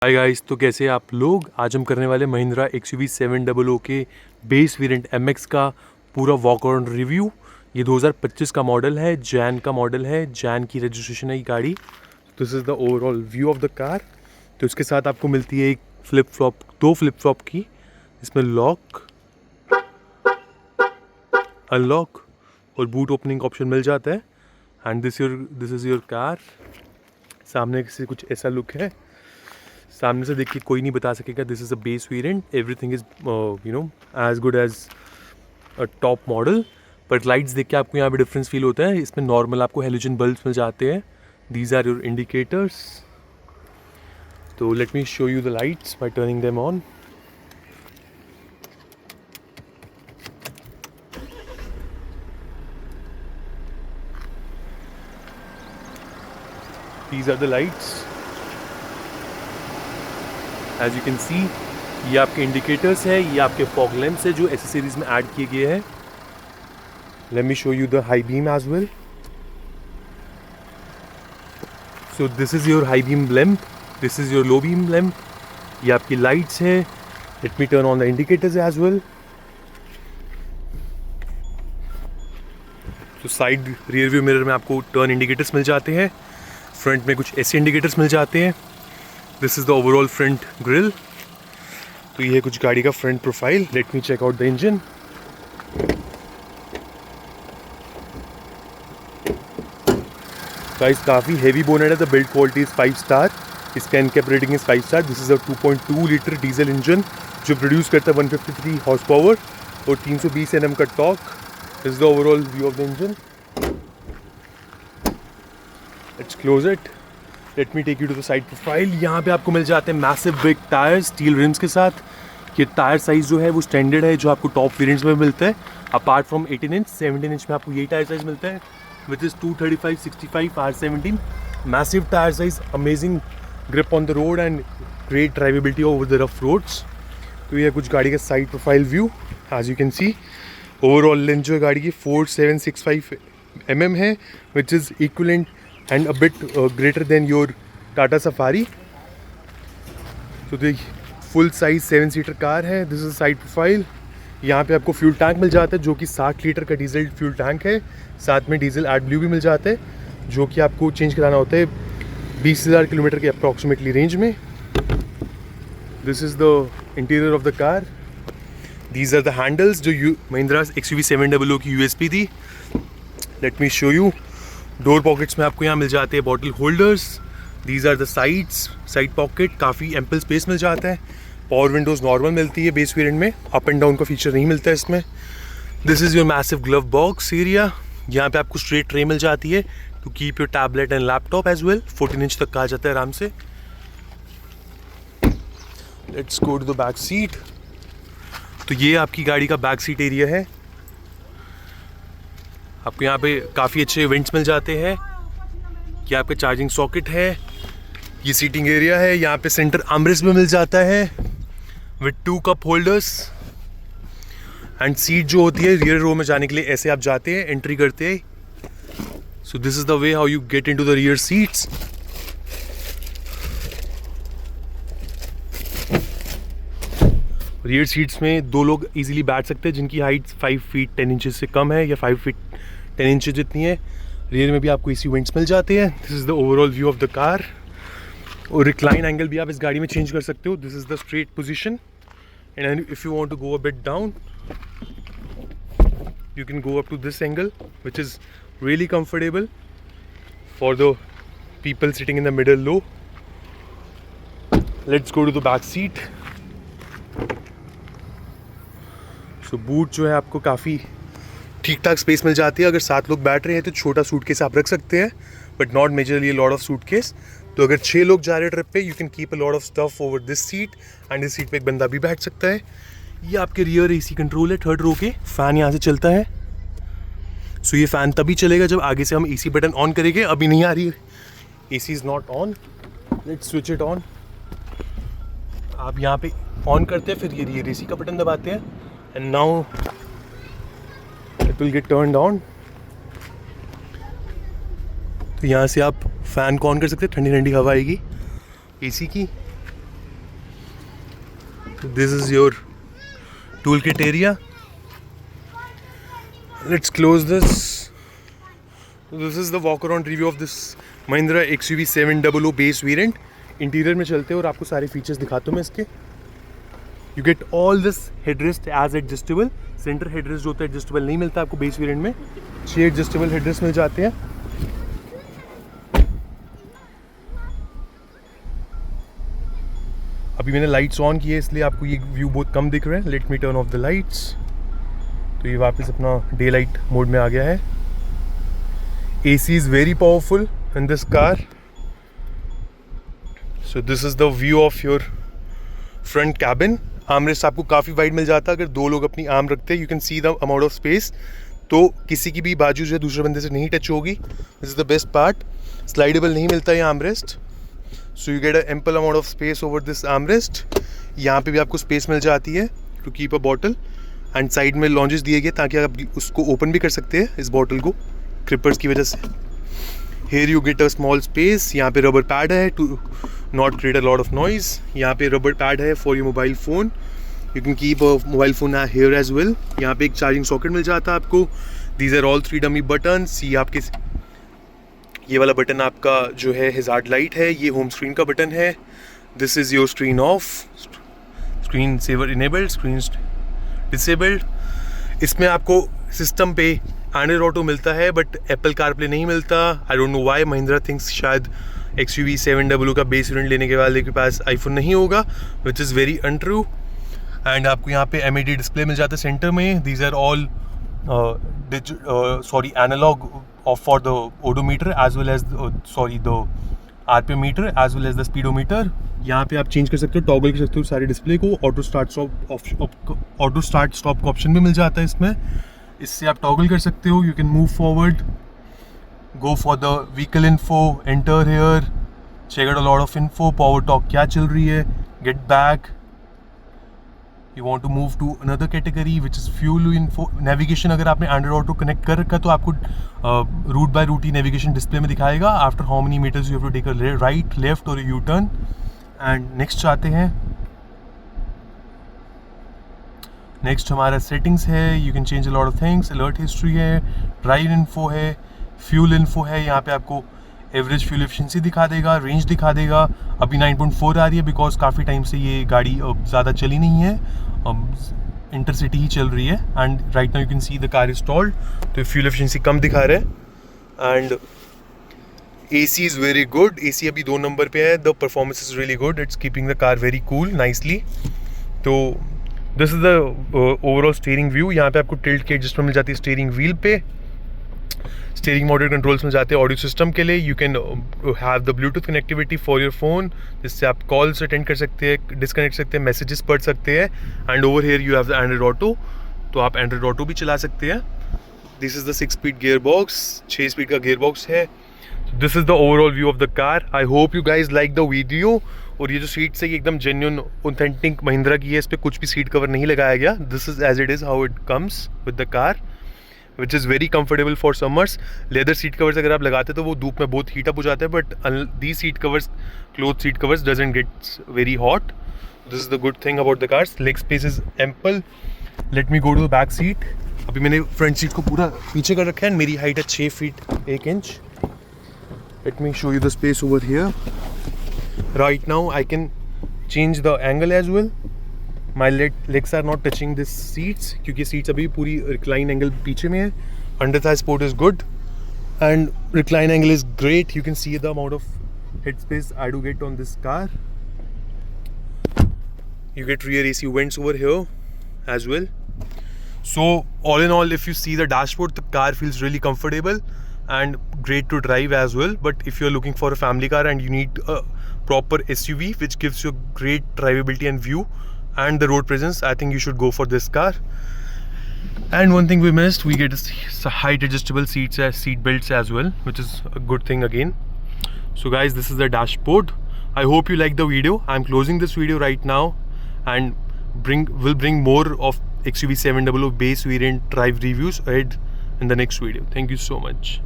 Hi guys, तो कैसे आप लोग। आज हम करने वाले महिंद्रा XUV 700 के बेस वेरिएंट MX का पूरा वॉक अराउंड रिव्यू। ये 2025 का मॉडल है, जैन का मॉडल है, जैन की रजिस्ट्रेशन है ये गाड़ी। This is the overall view of the car. तो इसके साथ आपको मिलती है एक दो फ्लिप फ्लॉप की, इसमें लॉक, अनलॉक और बूट ओपनिंग ऑप्शन मिल जाता है। And this is your car. सामने से कुछ ऐसा लुक है। सामने से देख के कोई नहीं बता सकेगा this is a base variant. Everything is as good as a top model. But lights देख के आपको यहाँ पे डिफरेंस फील होता है। इसमें नॉर्मल आपको हेलोजन बल्ब्स मिल जाते हैं। These are your indicators. तो let me show you the lights by turning them on. These are the lights. As you can see, ये आपके इंडिकेटर्स है, ये आपके फॉग लैंप्स है जो एसेसरीज में ऐड किए गए हैं। Let me show you the high beam as well. So this is your high beam lamp, this is your low beam lamp. ये आपकी लाइट्स है। Let me turn on the indicators as well. तो side rear view mirror में आपको turn indicators मिल जाते हैं। Front में कुछ ऐसे इंडिकेटर्स मिल जाते हैं। This is the overall front grill. तो ये है कुछ गाड़ी का front profile. Let me check out the engine. Guys, काफ़ी हेवी बोनेट है। The build quality is 5 star. इसका NCAP rating is 5 star. This is a 2.2 litre diesel engine जो प्रोड्यूस करता है 153 हॉर्स पावर और 320 Nm का torque. This is the overall view of the engine. Let's close it. Let me take you to the side profile. यहाँ पे आपको मिल जाते हैं massive big tyres steel rims के साथ। ये टायर साइज़ जो है वो स्टैंडर्ड है जो आपको टॉप वेरिएंट्स में मिलता है। अपार्ट फ्रॉम 18 इंच 17 इंच में आपको यही टायर साइज़ मिलता है, which is 235/65 R17। Massive tyre size, amazing grip on the road and great drivability over the rough roads. तो ये कुछ गाड़ी का side profile view. As you can see, overall length जो है गाड़ी की 4765 mm है, which is equivalent and a bit greater than your Tata Safari. तो देखिए, फुल साइज 7 सीटर कार है। This is side profile. यहाँ पे आपको फ्यूल टैंक मिल जाता है जो कि 60 लीटर का डीजल फ्यूल टैंक है। साथ में डीजल AdBlue भी मिल जाता है जो कि आपको चेंज कराना होता है 20,000 किलोमीटर के अप्रॉक्सीमेटली रेंज में। This is the interior of the car. These are the handles जो महिंद्रा XUV 700 की USP थी। Let me show you. Door pockets में आपको यहाँ मिल जाते हैं bottle holders. These are the side pocket. काफ़ी एम्पल स्पेस मिल जाता है। पावर विंडोज़ नॉर्मल मिलती है बेस वेरिएंट में, अप एंड डाउन का फीचर नहीं मिलता है इसमें। This is your massive glove box area. यहाँ पे आपको स्ट्रेट ट्रे मिल जाती है to keep your tablet and laptop as well. 14 inch तक का आ जाता है आराम से। Let's go to the back seat. तो ये आपकी गाड़ी का बैक सीट एरिया है। आपको यहाँ पे काफ़ी अच्छे वेंट्स मिल जाते हैं। ये आपका चार्जिंग सॉकेट है। ये सीटिंग एरिया है। यहाँ पे सेंटर आर्मरेस्ट भी मिल जाता है with 2 cup holders. And seat जो होती है रियर रो में जाने के लिए ऐसे आप जाते हैं, एंट्री करते हैं। सो this is the way how you get into the rear seats. Rear seats में 2 लोग इजीली बैठ सकते हैं जिनकी हाइट 5 फीट 10 इंचेस से कम है या 5 फीट 10 इंचेस जितनी है। रियर में भी आपको इसी वेंट्स मिल जाते हैं। This is the overall view of the car. और रिक्लाइन एंगल भी आप इस गाड़ी में चेंज कर सकते हो। This is the straight position and if you want to go a bit down you can go up to this angle which is really comfortable for the people sitting in the middle low. Let's go to the back seat. So boot जो है आपको काफ़ी ठीक ठाक space मिल जाती है। अगर 7 लोग बैठ रहे हैं तो छोटा सूटकेस आप रख सकते हैं, but not majorly lot of suitcase. तो अगर 6 लोग जा रहे हैं ट्रिप पे, you can keep a lot of stuff over this seat and इस सीट पे एक बंदा भी बैठ सकता है। ये आपके रियर AC कंट्रोल है 3rd रो के। फ़ैन यहाँ से चलता है। सो ये फ़ैन तभी चलेगा जब आगे से हम AC बटन ऑन करेंगे। अभी नहीं आ रही है, AC is not on. Let's switch it on. आप यहाँ पे ऑन करते हैं, फिर ये रियर AC का बटन दबाते हैं and now it will get turned on। तो यहाँ से आप फ़ैन को ऑन कर सकते हैं, ठंडी ठंडी हवा आएगी AC की। This is your toolkit area. Let's close this. This is the walk around review of this Mahindra XUV 700 base variant. Interior में चलते हैं और आपको सारे फीचर्स दिखाता हूँ मैं इसके. You get all this headrest as adjustable. Centre headrest जो होता है एडजस्टेबल नहीं मिलता आपको बेस वेरिएंट में. 6 एडजस्टेबल हेडरेस्ट मिल जाते हैं. अभी मैंने लाइट्स ऑन किए इसलिए आपको ये व्यू बहुत कम दिख रहा है. Let me turn off the lights. तो ये वापस अपना डे लाइट मोड में आ गया है. AC is very powerful in this car. So this is the view of your front cabin. Armrest आपको काफ़ी वाइड मिल जाता है अगर दो लोग अपनी आर्म रखते हैं. You can see the amount of space. तो किसी की भी बाजू जो है दूसरे बंदे से नहीं टच होगी. This is the best part. Slidable नहीं मिलता है armrest. So you get a ample amount of space over this armrest. यहाँ पे भी आपको स्पेस मिल जाती है to keep a bottle. And side में लॉन्जेस दिए गए ताकि आप उसको ओपन भी कर सकते हैं इस बॉटल को क्रिपर्स की वजह से. Here you get a small space. यहाँ पे रबर पैड है to not create a lot of noise. यहाँ पे रबर पैड है for your mobile phone. You can keep a mobile phone here as well. यहाँ पे एक चार्जिंग सॉकेट मिल जाता है आपको. These are all 3 dummy buttons. ये वाला बटन आपका जो है हैजार्ड लाइट है. ये होम स्क्रीन का बटन है. This is your screen off. Screen saver enabled, screen disabled. इसमें आपको सिस्टम पे एंड्रॉयड ऑटो मिलता है बट एप्पल कारप्ले नहीं मिलता. I don't know why. Mahindra thinks शायद XUV 700 का बेस वेरिएंट लेने के वाले के पास आईफोन नहीं होगा, विच इज़ वेरी अनट्रू. एंड आपको यहाँ पे MED डिस्प्ले मिल जाता है सेंटर में. These are all analogue for the odometer as well as the RPM meter as well as the speedometer. यहाँ पे आप चेंज कर सकते हो, टॉगल कर सकते हो सारे डिस्प्ले को. ऑटो स्टार्ट स्टॉप का ऑप्शन भी मिल जाता है इसमें. इससे आप टॉगल कर सकते हो. You can move forward, go for the vehicle info, enter here, check out a lot of info, power torque क्या चल रही है, get back. You want to move to another category which is fuel info. Navigation अगर आपने Android auto connect कर रखा है तो आपको रूट बाय रूट ही नेविगेशन डिस्प्ले में दिखाएगा. After how many metres you have to take a right, left और यू टर्न. एंड नेक्स्ट आते हैं. नेक्स्ट हमारा सेटिंग्स है. You can change a lot of things. Alert history है, drive info है, फ्यूल इन्फो है. यहाँ पे आपको एवरेज फ्यूल एफिशिएंसी दिखा देगा, रेंज दिखा देगा. अभी 9.4 आ रही है बिकॉज काफ़ी टाइम से ये गाड़ी ज़्यादा चली नहीं है, इंटरसिटी ही चल रही है. And right now you can see the car installed. तो फ्यूल एफिशिएंसी कम दिखा रहा है. And AC is very good. AC अभी 2 नंबर पे है. The performance is really good. It's keeping the car very cool nicely. तो this is the overall steering view. यहाँ पे आपको टिल्ट की एडजस्टमेंट मिल जाती है स्टीयरिंग व्हील पे. स्टीयरिंग मॉडल कंट्रोल्स मिल जाते हैं ऑडियो सिस्टम के लिए. You can have the Bluetooth connectivity for your phone, जिससे आप कॉल्स अटेंड कर सकते हैं, डिस्कनेक्ट सकते हैं, मैसेजेस पढ़ सकते हैं. And over here you have the Android auto. तो आप एंड्रॉयड ऑटो भी चला सकते हैं. This is the 6 speed gear box. 6 speed का गियर बॉक्स है. This is the overall view of the car. I hope you guys like the video. और ये जो सीट्स है ये एकदम जेन्युइन ऑथेंटिक महिंद्रा की है. इस पर कुछ भी सीट कवर नहीं लगाया गया. This is as it is how it comes with the car, which is very comfortable for summers. Leather seat covers अगर आप लगाते तो वो धूप में बहुत हीटअप हो जाता है. But the seat covers, cloth seat covers doesn't get very hot. This is the good thing about the cars. Leg space is ample. Let me go to the back seat. अभी मैंने front seat को पूरा पीछे कर रखा है. मेरी height है 6 feet 1 inch. Let me show you the space over here. Right now I can change the angle as well. My legs are not touching this seats क्योंकि seats अभी पूरी recline angle पीछे में है. Under thigh support is good and recline angle is great. You can see the amount of head space I do get on this car. You get rear AC vents over here as well. So all in all, if you see the dashboard, the car feels really comfortable and great to drive as well. But if you're looking for a family car and you need a proper SUV which gives you great drivability and view and the road presence, I think you should go for this car. And one thing we missed, we get height adjustable seats as seat belts as well, which is a good thing again. So guys, this is the dashboard. I hope you like the video. I'm closing this video right now and will bring more of XUV 700 base variant drive reviews ahead in the next video. Thank you so much.